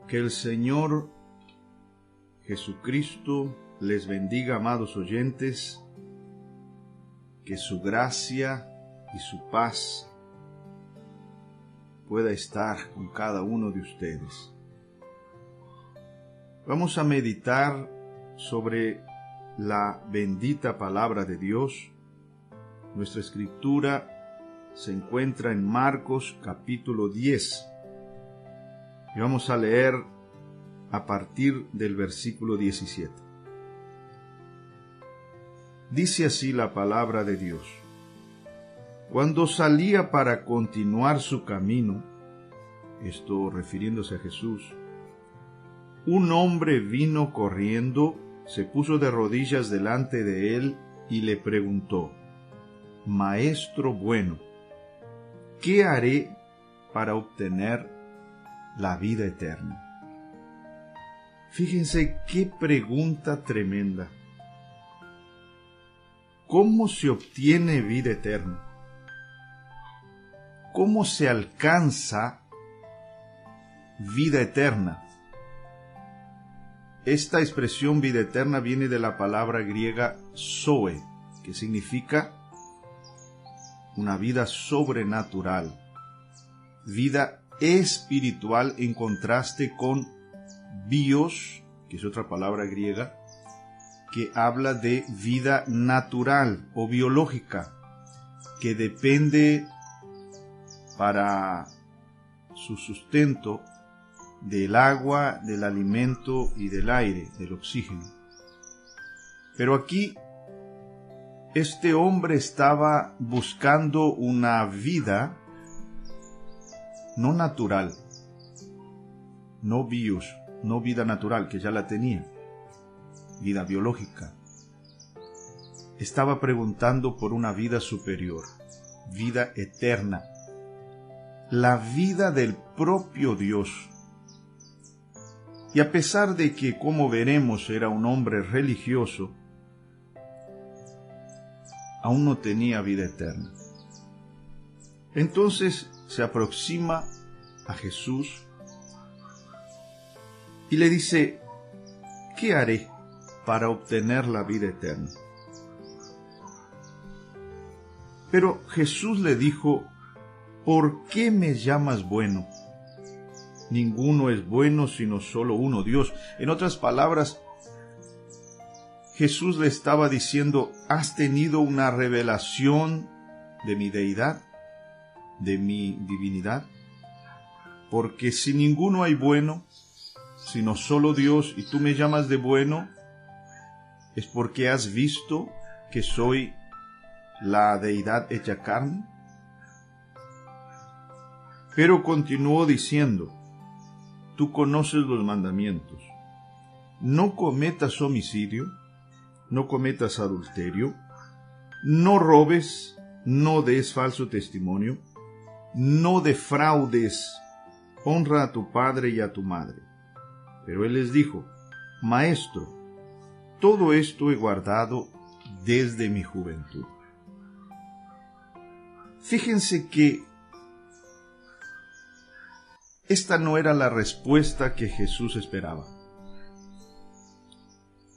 Que el Señor Jesucristo les bendiga, amados oyentes, que su gracia y su paz pueda estar con cada uno de ustedes. Vamos a meditar sobre la bendita palabra de Dios. Nuestra escritura se encuentra en Marcos capítulo 10. Y vamos a leer a partir del versículo 17. Dice así la palabra de Dios. Cuando salía para continuar su camino, esto refiriéndose a Jesús, un hombre vino corriendo, se puso de rodillas delante de él y le preguntó: Maestro bueno, ¿qué haré para obtener la vida eterna? Fíjense qué pregunta tremenda. ¿Cómo se obtiene vida eterna? ¿Cómo se alcanza vida eterna? Esta expresión vida eterna viene de la palabra griega zoe, que significa una vida sobrenatural, vida espiritual, en contraste con bios, que es otra palabra griega, que habla de vida natural o biológica, que depende para su sustento del agua, del alimento y del aire, del oxígeno. Pero aquí este hombre estaba buscando una vida no natural, no bios, no vida natural, que ya la tenía, vida biológica. Estaba preguntando por una vida superior, vida eterna, la vida del propio Dios. Y a pesar de que, como veremos, era un hombre religioso, aún no tenía vida eterna. Entonces se aproxima a Jesús y le dice: ¿qué haré para obtener la vida eterna? Pero Jesús le dijo: ¿por qué me llamas bueno? Ninguno es bueno sino solo uno, Dios. En otras palabras, Jesús le estaba diciendo: ¿has tenido una revelación de mi deidad, de mi divinidad? Porque si ninguno hay bueno, sino solo Dios, y tú me llamas de bueno, es porque has visto que soy la deidad hecha carne. Pero continuó diciendo: tú conoces los mandamientos. No cometas homicidio, no cometas adulterio, no robes, no des falso testimonio, no defraudes, honra a tu padre y a tu madre. Pero él les dijo: Maestro, todo esto he guardado desde mi juventud. Fíjense que esta no era la respuesta que Jesús esperaba.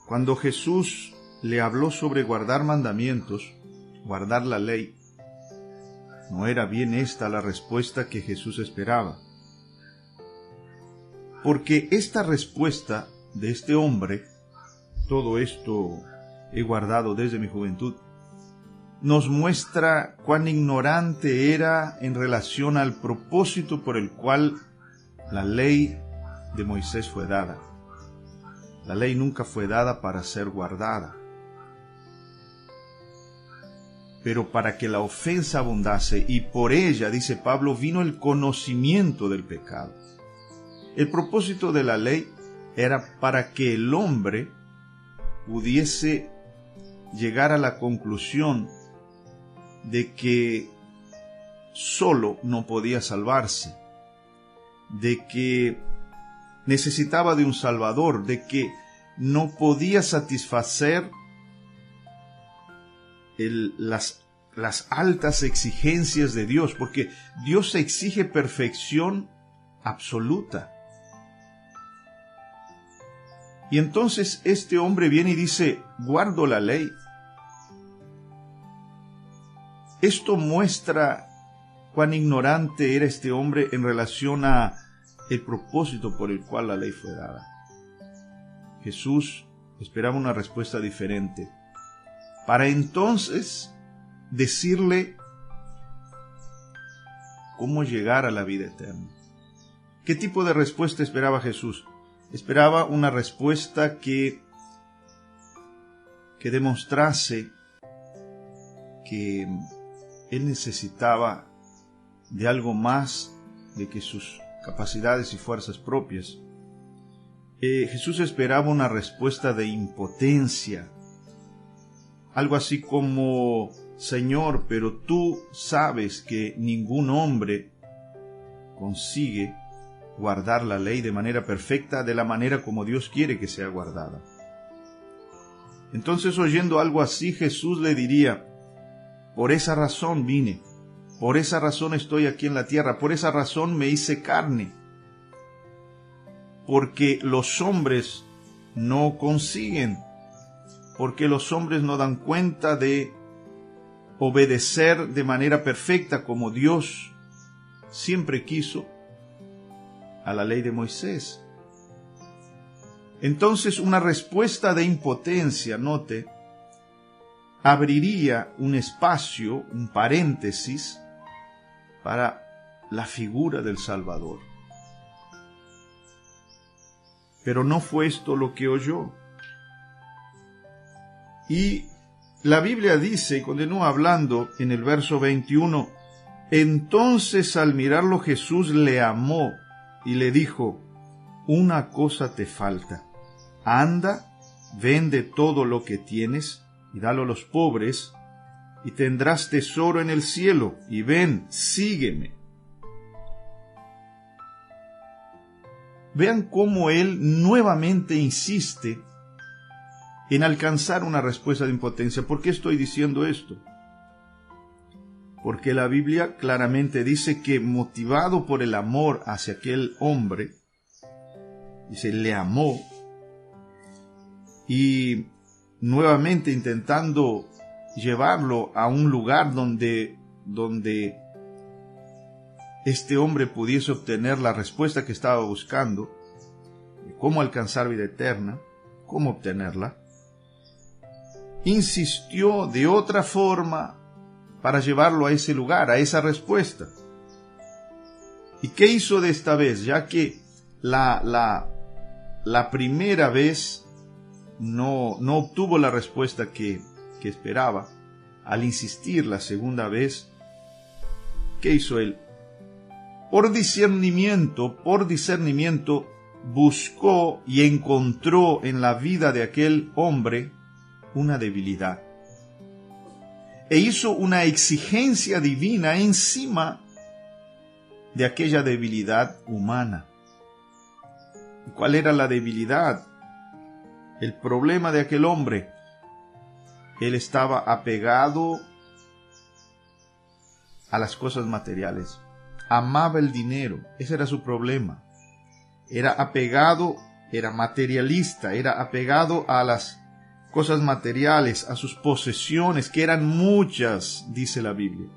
Cuando Jesús le habló sobre guardar mandamientos, guardar la ley, no era bien esta la respuesta que Jesús esperaba. Porque esta respuesta de este hombre, todo esto he guardado desde mi juventud, nos muestra cuán ignorante era en relación al propósito por el cual la ley de Moisés fue dada. La ley nunca fue dada para ser guardada, pero para que la ofensa abundase, y por ella, dice Pablo, vino el conocimiento del pecado. El propósito de la ley era para que el hombre pudiese llegar a la conclusión de que solo no podía salvarse, de que necesitaba de un Salvador, de que no podía satisfacer las altas exigencias de Dios, porque Dios exige perfección absoluta. Y entonces este hombre viene y dice, guardo la ley. Esto muestra cuán ignorante era este hombre en relación a el propósito por el cual la ley fue dada. Jesús esperaba una respuesta diferente, para entonces decirle cómo llegar a la vida eterna. ¿Qué tipo de respuesta esperaba Jesús? Esperaba una respuesta que demostrase que él necesitaba de algo más de que sus capacidades y fuerzas propias. Jesús esperaba una respuesta de impotencia, algo así como, Señor, pero tú sabes que ningún hombre consigue guardar la ley de manera perfecta, de la manera como Dios quiere que sea guardada. Entonces, oyendo algo así, Jesús le diría, por esa razón vine, por esa razón estoy aquí en la tierra, por esa razón me hice carne, porque los hombres no consiguen, porque los hombres no dan cuenta de obedecer de manera perfecta como Dios siempre quiso a la ley de Moisés. Entonces una respuesta de impotencia, note, abriría un espacio, un paréntesis, para la figura del Salvador. Pero no fue esto lo que oyó. Y la Biblia dice, y continúa hablando en el verso 21, entonces al mirarlo Jesús le amó y le dijo, una cosa te falta, anda, vende todo lo que tienes y dalo a los pobres, y tendrás tesoro en el cielo, y ven, sígueme. Vean cómo él nuevamente insiste en alcanzar una respuesta de impotencia. ¿Por qué estoy diciendo esto? Porque la Biblia claramente dice que motivado por el amor hacia aquel hombre, dice, le amó, y nuevamente intentando llevarlo a un lugar donde este hombre pudiese obtener la respuesta que estaba buscando, de cómo alcanzar vida eterna, cómo obtenerla, insistió de otra forma para llevarlo a ese lugar, a esa respuesta. ¿Y qué hizo de esta vez? Ya que la primera vez no obtuvo la respuesta que esperaba, al insistir la segunda vez, ¿qué hizo él? Por discernimiento, buscó y encontró en la vida de aquel hombre una debilidad. E hizo una exigencia divina encima de aquella debilidad humana. ¿Cuál era la debilidad? El problema de aquel hombre. Él estaba apegado a las cosas materiales. Amaba el dinero. Ese era su problema. Era apegado, era materialista, era apegado a las cosas materiales, a sus posesiones, que eran muchas, dice la Biblia.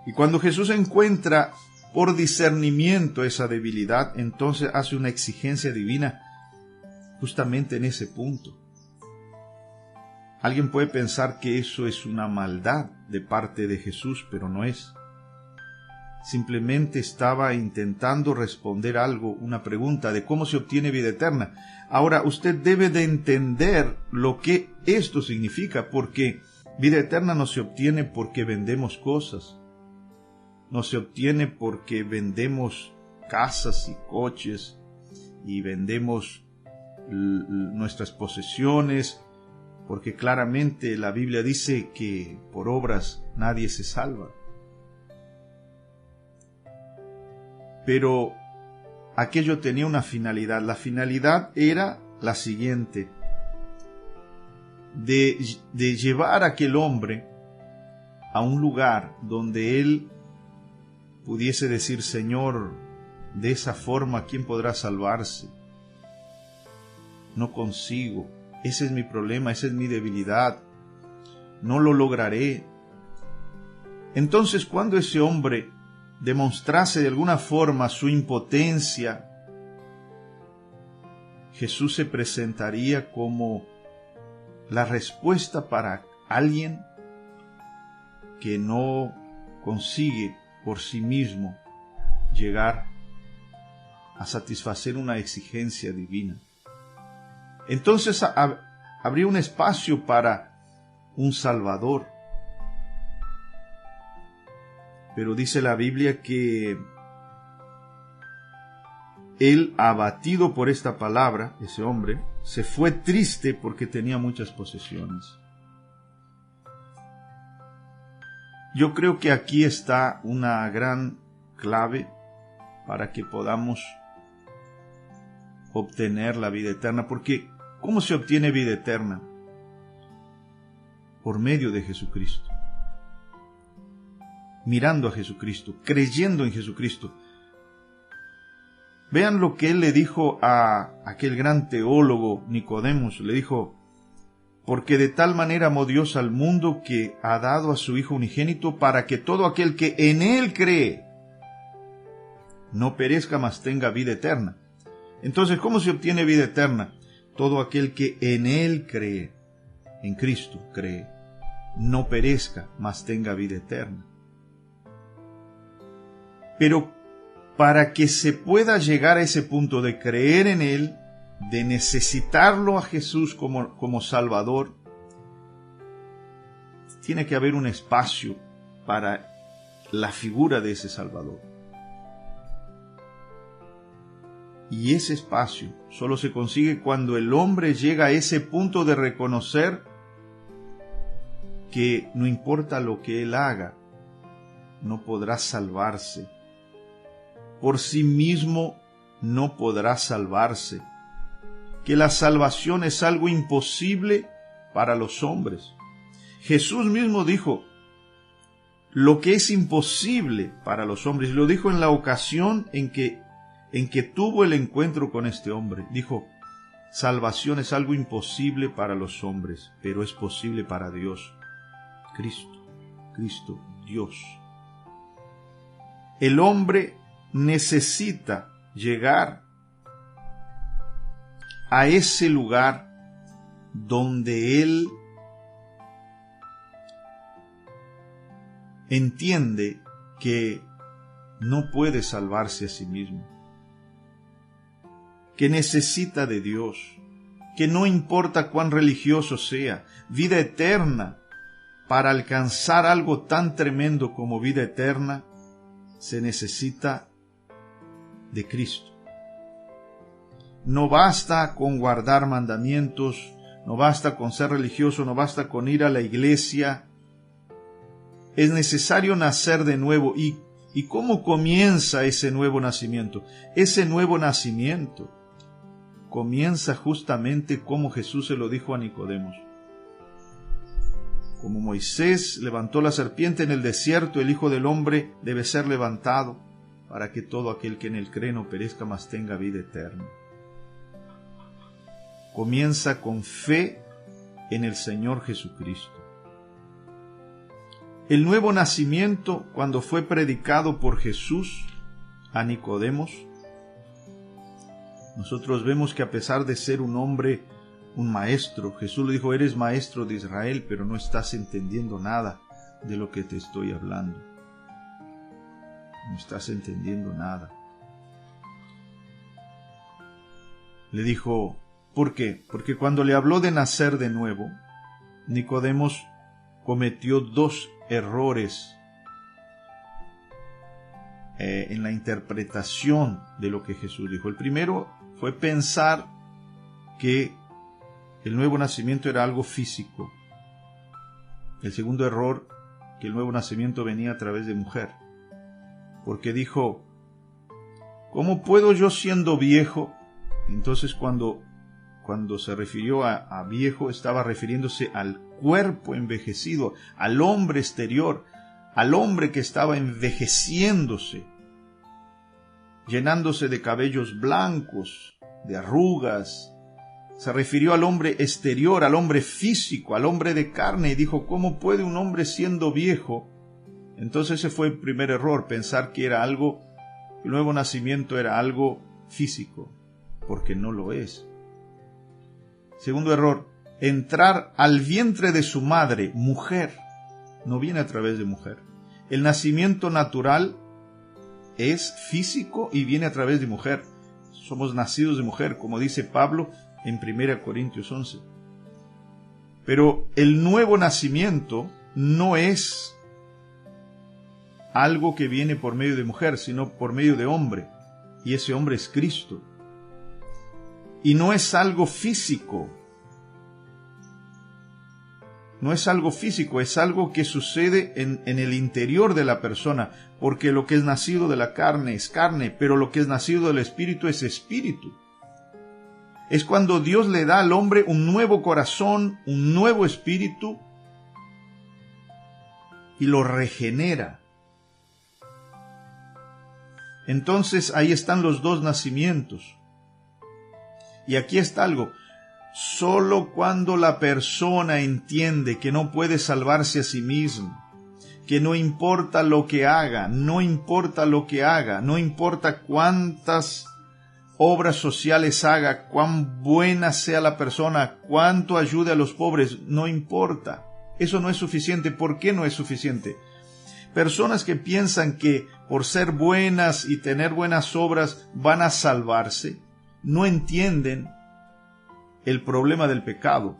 Y cuando Jesús encuentra por discernimiento esa debilidad, entonces hace una exigencia divina justamente en ese punto. Alguien puede pensar que eso es una maldad de parte de Jesús, pero no es. Simplemente estaba intentando responder algo, una pregunta de cómo se obtiene vida eterna. Ahora, usted debe de entender lo que esto significa, porque vida eterna no se obtiene porque vendemos cosas. No se obtiene porque vendemos casas y coches y vendemos nuestras posesiones, porque claramente la Biblia dice que por obras nadie se salva. Pero aquello tenía una finalidad. La finalidad era la siguiente: de llevar a aquel hombre a un lugar donde él pudiese decir, Señor, de esa forma, ¿quién podrá salvarse? no consigo, ese es mi problema, esa es mi debilidad, no lo lograré. Entonces, cuando ese hombre demostrase de alguna forma su impotencia, Jesús se presentaría como la respuesta para alguien que no consigue por sí mismo llegar a satisfacer una exigencia divina. Entonces habría un espacio para un Salvador. Pero dice la Biblia que él, abatido por esta palabra, ese hombre, se fue triste porque tenía muchas posesiones. Yo creo que aquí está una gran clave para que podamos obtener la vida eterna. Porque, ¿cómo se obtiene vida eterna? Por medio de Jesucristo. Mirando a Jesucristo, creyendo en Jesucristo. Vean lo que él le dijo a aquel gran teólogo Nicodemos. Le dijo: porque de tal manera amó Dios al mundo que ha dado a su Hijo unigénito, para que todo aquel que en él cree no perezca, mas tenga vida eterna. Entonces, ¿cómo se obtiene vida eterna? Todo aquel que en él cree, en Cristo cree, no perezca, mas tenga vida eterna. Pero para que se pueda llegar a ese punto de creer en Él, de necesitarlo a Jesús como Salvador, tiene que haber un espacio para la figura de ese Salvador. Y ese espacio solo se consigue cuando el hombre llega a ese punto de reconocer que no importa lo que él haga, no podrá salvarse. Por sí mismo no podrá salvarse. Que la salvación es algo imposible para los hombres. Jesús mismo dijo lo que es imposible para los hombres. Lo dijo en la ocasión en que tuvo el encuentro con este hombre. Dijo: salvación es algo imposible para los hombres, pero es posible para Dios. Cristo, Dios. El hombre necesita llegar a ese lugar donde él entiende que no puede salvarse a sí mismo, que necesita de Dios, que no importa cuán religioso sea, vida eterna. Para alcanzar algo tan tremendo como vida eterna, se necesita de Cristo. No basta con guardar mandamientos, no basta con ser religioso, no basta con ir a la iglesia. Es necesario nacer de nuevo. ¿Y cómo comienza ese nuevo nacimiento? Ese nuevo nacimiento comienza justamente como Jesús se lo dijo a Nicodemos. Como Moisés levantó la serpiente en el desierto, el Hijo del Hombre debe ser levantado, para que todo aquel que en él cree no perezca, mas tenga vida eterna. Comienza con fe en el Señor Jesucristo. El nuevo nacimiento, cuando fue predicado por Jesús a Nicodemos, nosotros vemos que a pesar de ser un hombre, un maestro, Jesús le dijo: eres maestro de Israel, pero no estás entendiendo nada de lo que te estoy hablando. No estás entendiendo nada. Le dijo: ¿por qué? Porque cuando le habló de nacer de nuevo, Nicodemos cometió dos errores en la interpretación de lo que Jesús dijo. El primero fue pensar que el nuevo nacimiento era algo físico. El segundo error, que el nuevo nacimiento venía a través de mujer. Porque dijo: ¿cómo puedo yo siendo viejo? Entonces cuando se refirió a viejo, estaba refiriéndose al cuerpo envejecido, al hombre exterior, al hombre que estaba envejeciéndose, llenándose de cabellos blancos, de arrugas, Se refirió al hombre exterior, al hombre físico, al hombre de carne, y dijo, ¿cómo puede un hombre siendo viejo? Entonces ese fue el primer error, pensar que era algo, el nuevo nacimiento era algo físico, porque no lo es. Segundo error, entrar al vientre de su madre, mujer, no viene a través de mujer. El nacimiento natural es físico y viene a través de mujer. Somos nacidos de mujer, como dice Pablo en 1 Corintios 11. Pero el nuevo nacimiento no es algo que viene por medio de mujer, sino por medio de hombre. Y ese hombre es Cristo. Y no es algo físico. No es algo físico, es algo que sucede en el interior de la persona, porque lo que es nacido de la carne es carne, pero lo que es nacido del espíritu es espíritu. Es cuando Dios le da al hombre un nuevo corazón, un nuevo espíritu, y lo regenera. Entonces ahí están los dos nacimientos. Y aquí está algo. Solo cuando la persona entiende que no puede salvarse a sí mismo, que no importa lo que haga, no importa cuántas obras sociales haga, cuán buena sea la persona, cuánto ayude a los pobres, no importa. Eso no es suficiente. ¿Por qué no es suficiente? Personas que piensan que por ser buenas y tener buenas obras van a salvarse, no entienden el problema del pecado.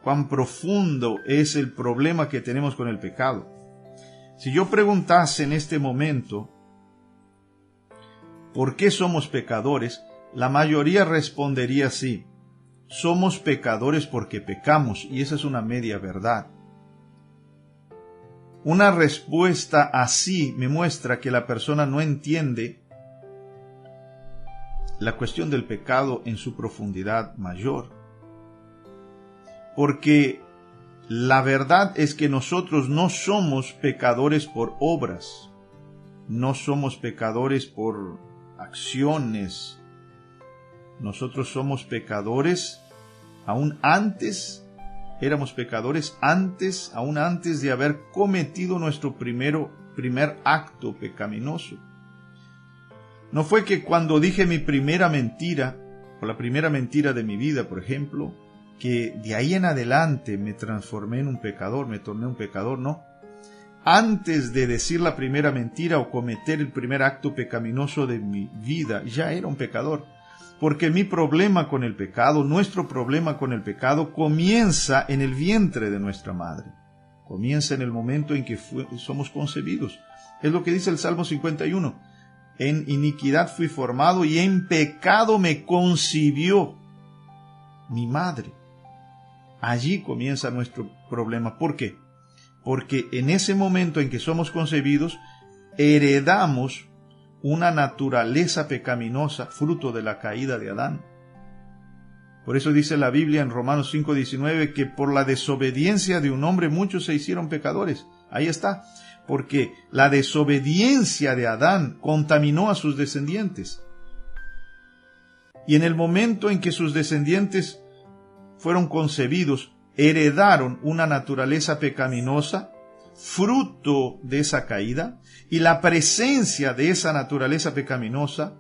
Cuán profundo es el problema que tenemos con el pecado. Si yo preguntase en este momento, ¿por qué somos pecadores? La mayoría respondería así: somos pecadores porque pecamos, y esa es una media verdad. Una respuesta así me muestra que la persona no entiende la cuestión del pecado en su profundidad mayor. Porque la verdad es que nosotros no somos pecadores por obras, no somos pecadores por acciones. Nosotros somos pecadores aún antes, éramos pecadores aún antes de haber cometido nuestro primer acto pecaminoso. No fue que cuando dije mi primera mentira, o la primera mentira de mi vida, por ejemplo, que de ahí en adelante me transformé en un pecador, me torné un pecador, no. Antes de decir la primera mentira o cometer el primer acto pecaminoso de mi vida, ya era un pecador. Porque mi problema con el pecado, nuestro problema con el pecado, comienza en el vientre de nuestra madre. Comienza en el momento en que somos concebidos. Es lo que dice el Salmo 51. En iniquidad fui formado y en pecado me concibió mi madre. Allí comienza nuestro problema. ¿Por qué? Porque en ese momento en que somos concebidos, heredamos una naturaleza pecaminosa, fruto de la caída de Adán. Por eso dice la Biblia en Romanos 5:19 que por la desobediencia de un hombre muchos se hicieron pecadores. Ahí está. Porque la desobediencia de Adán contaminó a sus descendientes. Y en el momento en que sus descendientes fueron concebidos, heredaron una naturaleza pecaminosa, fruto de esa caída, y la presencia de esa naturaleza pecaminosa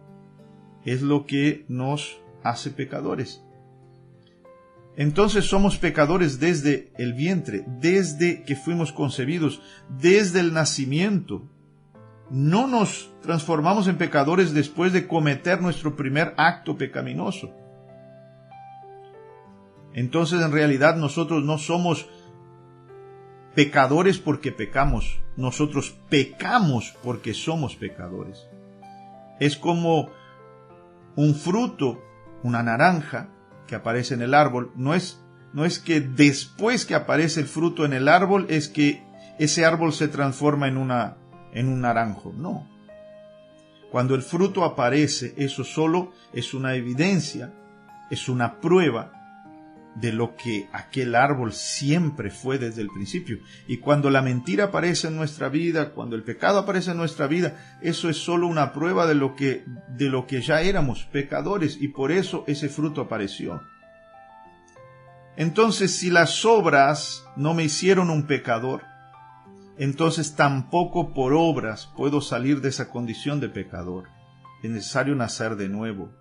es lo que nos hace pecadores. Entonces somos pecadores desde el vientre, desde que fuimos concebidos, desde el nacimiento. No nos transformamos en pecadores después de cometer nuestro primer acto pecaminoso. Entonces en realidad nosotros no somos pecadores porque pecamos, nosotros pecamos porque somos pecadores. Es como un fruto, una naranja, que aparece en el árbol. No es que después que aparece el fruto en el árbol es que ese árbol se transforma en un naranjo. No. Cuando el fruto aparece, eso solo es una evidencia, es una prueba de lo que aquel árbol siempre fue desde el principio. Y cuando la mentira aparece en nuestra vida, cuando el pecado aparece en nuestra vida, eso es solo una prueba de lo que ya éramos pecadores, y por eso ese fruto apareció. Entonces, si las obras no me hicieron un pecador, entonces tampoco por obras puedo salir de esa condición de pecador. Es necesario nacer de nuevo.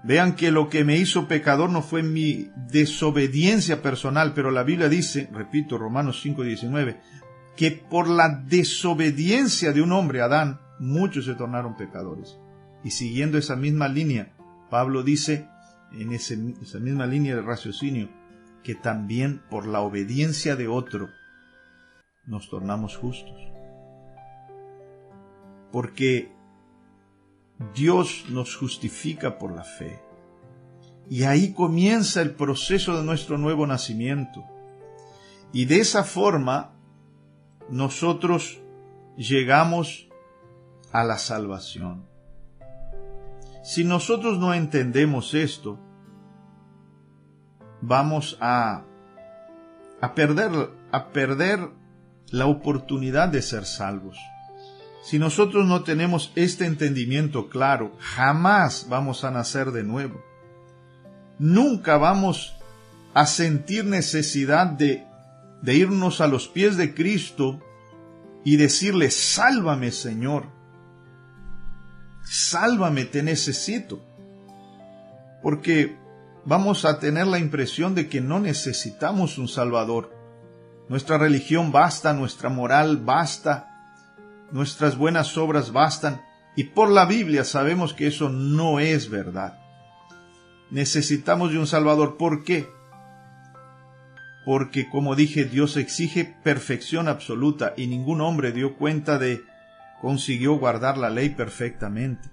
Vean que lo que me hizo pecador no fue mi desobediencia personal, pero la Biblia dice, repito, Romanos 5:19, que por la desobediencia de un hombre, Adán, muchos se tornaron pecadores. Y siguiendo esa misma línea, Pablo dice, en esa misma línea de raciocinio, que también por la obediencia de otro nos tornamos justos. Porque Dios nos justifica por la fe. Y ahí comienza el proceso de nuestro nuevo nacimiento. Y de esa forma nosotros llegamos a la salvación. Si nosotros no entendemos esto, vamos a perder la oportunidad de ser salvos. Si nosotros no tenemos este entendimiento claro, jamás vamos a nacer de nuevo. Nunca vamos a sentir necesidad de irnos a los pies de Cristo y decirle, sálvame, Señor. Sálvame, te necesito. Porque vamos a tener la impresión de que no necesitamos un Salvador. Nuestra religión basta, nuestra moral basta, nuestras buenas obras bastan, y por la Biblia sabemos que eso no es verdad. Necesitamos de un Salvador. ¿Por qué? Porque, como dije, Dios exige perfección absoluta, y ningún hombre consiguió guardar la ley perfectamente.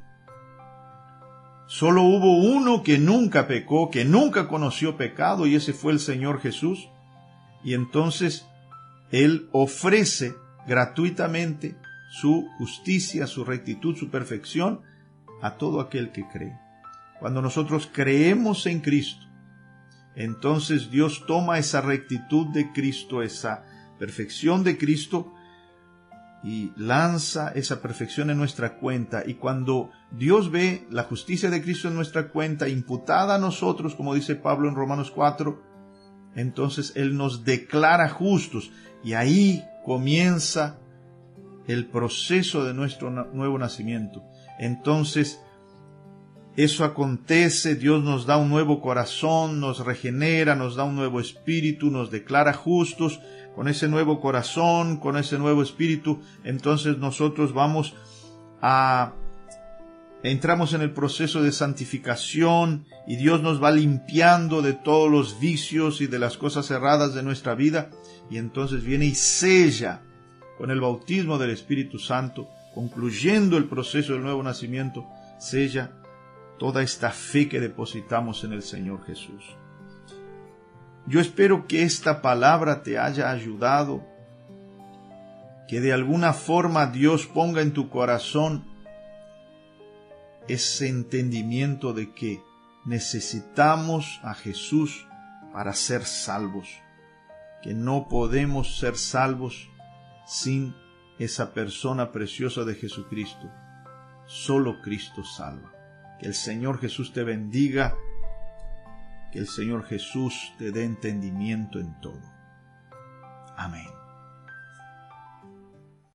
Solo hubo uno que nunca pecó, que nunca conoció pecado, y ese fue el Señor Jesús. Y entonces Él ofrece gratuitamente su justicia, su rectitud, su perfección a todo aquel que cree. Cuando nosotros creemos en Cristo, entonces Dios toma esa rectitud de Cristo, esa perfección de Cristo, y lanza esa perfección en nuestra cuenta. Y cuando Dios ve la justicia de Cristo en nuestra cuenta, imputada a nosotros, como dice Pablo en Romanos 4, entonces Él nos declara justos. Y ahí comienza el proceso de nuestro nuevo nacimiento. Entonces, eso acontece, Dios nos da un nuevo corazón, nos regenera, nos da un nuevo espíritu, nos declara justos. Con ese nuevo corazón, con ese nuevo espíritu, entonces nosotros entramos en el proceso de santificación, y Dios nos va limpiando de todos los vicios y de las cosas erradas de nuestra vida, y entonces viene y sella con el bautismo del Espíritu Santo, concluyendo el proceso del nuevo nacimiento, sella toda esta fe que depositamos en el Señor Jesús. Yo espero que esta palabra te haya ayudado, que de alguna forma Dios ponga en tu corazón ese entendimiento de que necesitamos a Jesús para ser salvos, que no podemos ser salvos sin esa persona preciosa de Jesucristo. Solo Cristo salva. Que el Señor Jesús te bendiga, que el Señor Jesús te dé entendimiento en todo. Amén.